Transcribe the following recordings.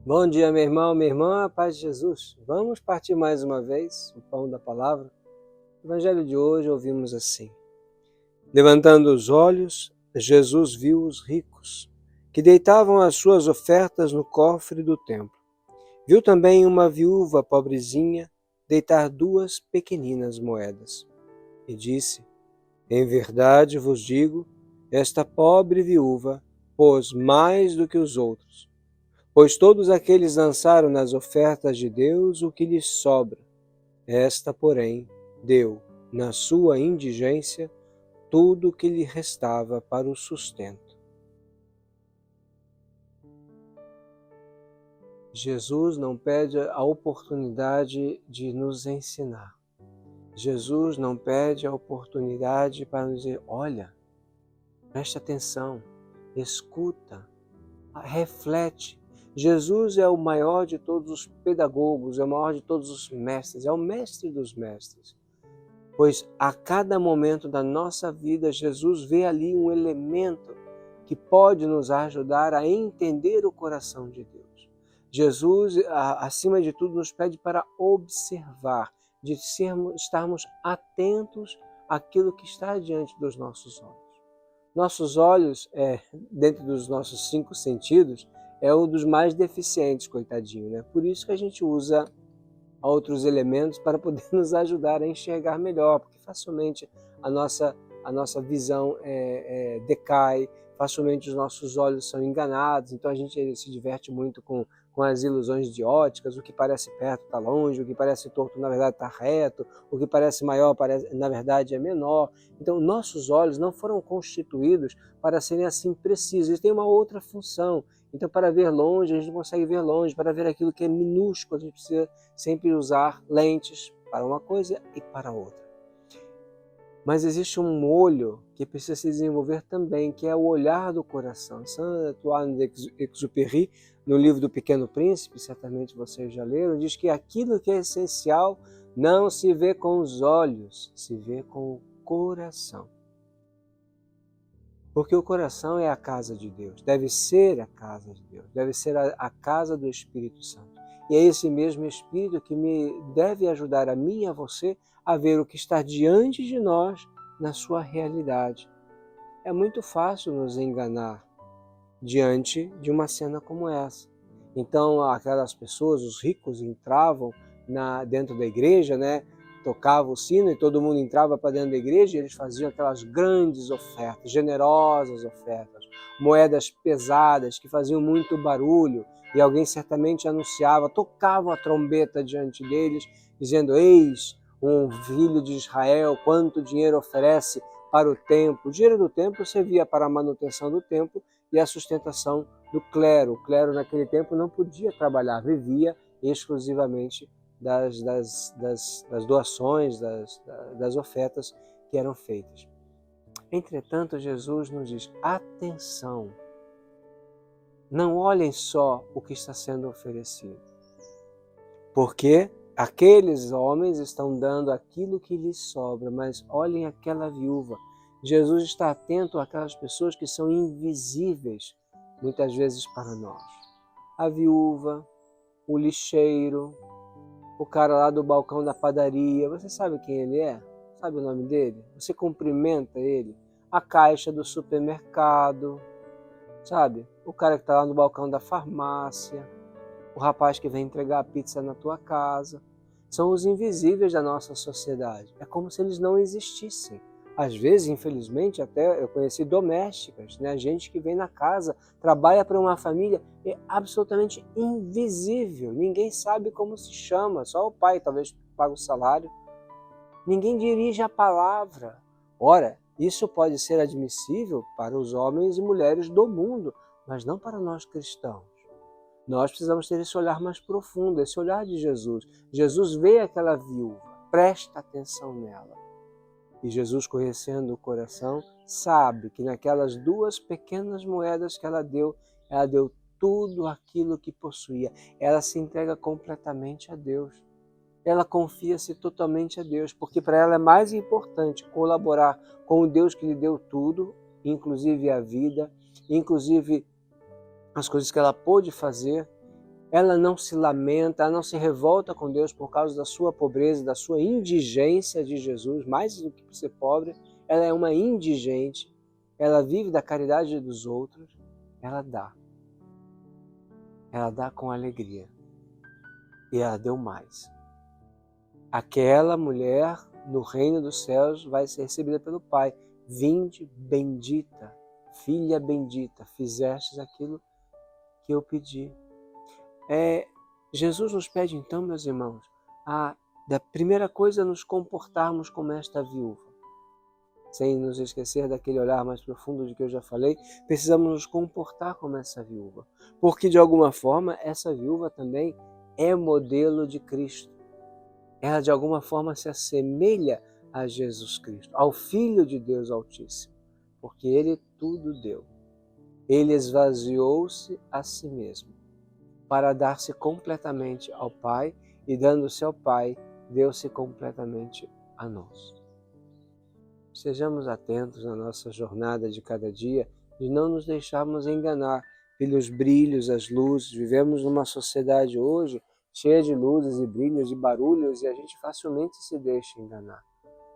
Bom dia, meu irmão, minha irmã, a paz de Jesus. Vamos partir mais uma vez o pão da palavra. No Evangelho de hoje ouvimos assim: levantando os olhos, Jesus viu os ricos, que deitavam as suas ofertas no cofre do templo. Viu também uma viúva pobrezinha deitar 2 pequeninas moedas. E disse: em verdade vos digo, esta pobre viúva pôs mais do que os outros, pois todos aqueles lançaram nas ofertas de Deus o que lhes sobra. Esta, porém, deu, na sua indigência, tudo o que lhe restava para o sustento. Jesus não pede a oportunidade de nos ensinar. Jesus não pede a oportunidade para nos dizer: olha, preste atenção, escuta, reflete. Jesus é o maior de todos os pedagogos, é o maior de todos os mestres, é o mestre dos mestres. Pois a cada momento da nossa vida, Jesus vê ali um elemento que pode nos ajudar a entender o coração de Deus. Jesus, acima de tudo, nos pede para observar, de estarmos atentos àquilo que está diante dos nossos olhos. Nossos olhos, dentro dos nossos 5 sentidos, é um dos mais deficientes, coitadinho, né? Por isso que a gente usa outros elementos para poder nos ajudar a enxergar melhor, porque facilmente a nossa visão decai, facilmente os nossos olhos são enganados, então a gente se diverte muito com as ilusões de óticas, o que parece perto está longe, o que parece torto na verdade está reto, o que parece maior na verdade é menor. Então nossos olhos não foram constituídos para serem assim precisos, eles têm uma outra função. Então para ver longe, a gente não consegue ver longe, para ver aquilo que é minúsculo, a gente precisa sempre usar lentes para uma coisa e para outra. Mas existe um olho que precisa se desenvolver também, que é o olhar do coração. Saint-Antoine d'Exupéry, no livro do Pequeno Príncipe, certamente vocês já leram, diz que aquilo que é essencial não se vê com os olhos, se vê com o coração. Porque o coração é a casa de Deus, deve ser a casa de Deus, deve ser a casa do Espírito Santo. E é esse mesmo Espírito que me deve ajudar a mim e a você a ver o que está diante de nós na sua realidade. É muito fácil nos enganar diante de uma cena como essa. Então aquelas pessoas, os ricos, entravam dentro da igreja, né? Tocava o sino e todo mundo entrava para dentro da igreja e eles faziam aquelas grandes ofertas, generosas ofertas, moedas pesadas que faziam muito barulho, e alguém certamente anunciava, tocava a trombeta diante deles, dizendo: eis um filho de Israel, quanto dinheiro oferece para o templo. O dinheiro do templo servia para a manutenção do templo e a sustentação do clero. O clero naquele tempo não podia trabalhar, vivia exclusivamente das doações, das ofertas que eram feitas. Entretanto, Jesus nos diz: atenção, não olhem só o que está sendo oferecido, porque aqueles homens estão dando aquilo que lhes sobra, mas olhem aquela viúva. Jesus está atento àquelas pessoas que são invisíveis, muitas vezes para nós. A viúva, o lixeiro, o cara lá do balcão da padaria, você sabe quem ele é? Sabe o nome dele? Você cumprimenta ele? A caixa do supermercado, sabe? O cara que está lá no balcão da farmácia, o rapaz que vem entregar a pizza na tua casa. São os invisíveis da nossa sociedade. É como se eles não existissem. Às vezes, infelizmente, até eu conheci domésticas, né? Gente que vem na casa, trabalha para uma família, é absolutamente invisível. Ninguém sabe como se chama, só o pai talvez paga o salário. Ninguém dirige a palavra. Ora, isso pode ser admissível para os homens e mulheres do mundo, mas não para nós cristãos. Nós precisamos ter esse olhar mais profundo, esse olhar de Jesus. Jesus vê aquela viúva, presta atenção nela. E Jesus, conhecendo o coração, sabe que naquelas 2 pequenas moedas que ela deu tudo aquilo que possuía. Ela se entrega completamente a Deus. Ela confia-se totalmente a Deus, porque para ela é mais importante colaborar com o Deus que lhe deu tudo, inclusive a vida, inclusive as coisas que ela pôde fazer, ela não se lamenta, ela não se revolta com Deus por causa da sua pobreza, da sua indigência de Jesus, mais do que por ser pobre, ela é uma indigente, ela vive da caridade dos outros, ela dá com alegria, e ela deu mais. Aquela mulher no reino dos céus vai ser recebida pelo Pai. Vinde, bendita, filha bendita, fizestes aquilo que eu pedi. Jesus nos pede então, meus irmãos, da primeira coisa nos comportarmos como esta viúva. Sem nos esquecer daquele olhar mais profundo de que eu já falei, precisamos nos comportar como essa viúva. Porque de alguma forma essa viúva também é modelo de Cristo. Ela de alguma forma se assemelha a Jesus Cristo, ao Filho de Deus Altíssimo, porque Ele tudo deu. Ele esvaziou-se a si mesmo para dar-se completamente ao Pai e, dando-se ao Pai, deu-se completamente a nós. Sejamos atentos na nossa jornada de cada dia, de não nos deixarmos enganar pelos brilhos, as luzes. Vivemos numa sociedade hoje cheia de luzes e brilhos e barulhos e a gente facilmente se deixa enganar.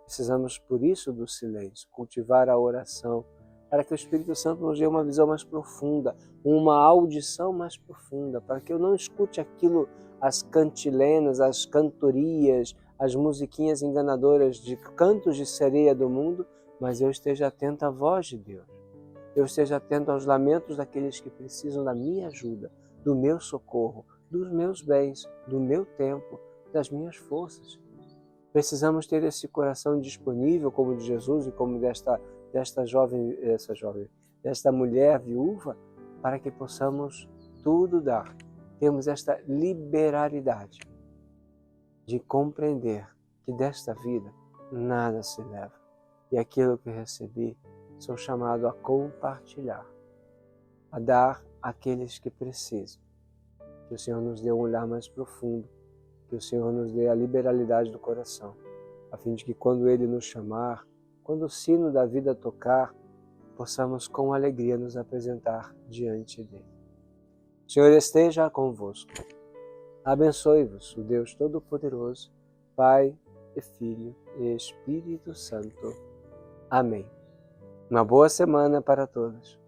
Precisamos, por isso, do silêncio, cultivar a oração, para que o Espírito Santo nos dê uma visão mais profunda, uma audição mais profunda, para que eu não escute aquilo, as cantilenas, as cantorias, as musiquinhas enganadoras de cantos de sereia do mundo, mas eu esteja atento à voz de Deus. Eu esteja atento aos lamentos daqueles que precisam da minha ajuda, do meu socorro, dos meus bens, do meu tempo, das minhas forças. Precisamos ter esse coração disponível, como o de Jesus e como desta mulher viúva, para que possamos tudo dar. Temos esta liberalidade de compreender que desta vida nada se leva. E aquilo que recebi, sou chamado a compartilhar, a dar àqueles que precisam. Que o Senhor nos dê um olhar mais profundo, que o Senhor nos dê a liberalidade do coração, a fim de que quando Ele nos chamar, quando o sino da vida tocar, possamos com alegria nos apresentar diante dEle. O Senhor esteja convosco. Abençoe-vos o Deus Todo-Poderoso, Pai e Filho e Espírito Santo. Amém. Uma boa semana para todos.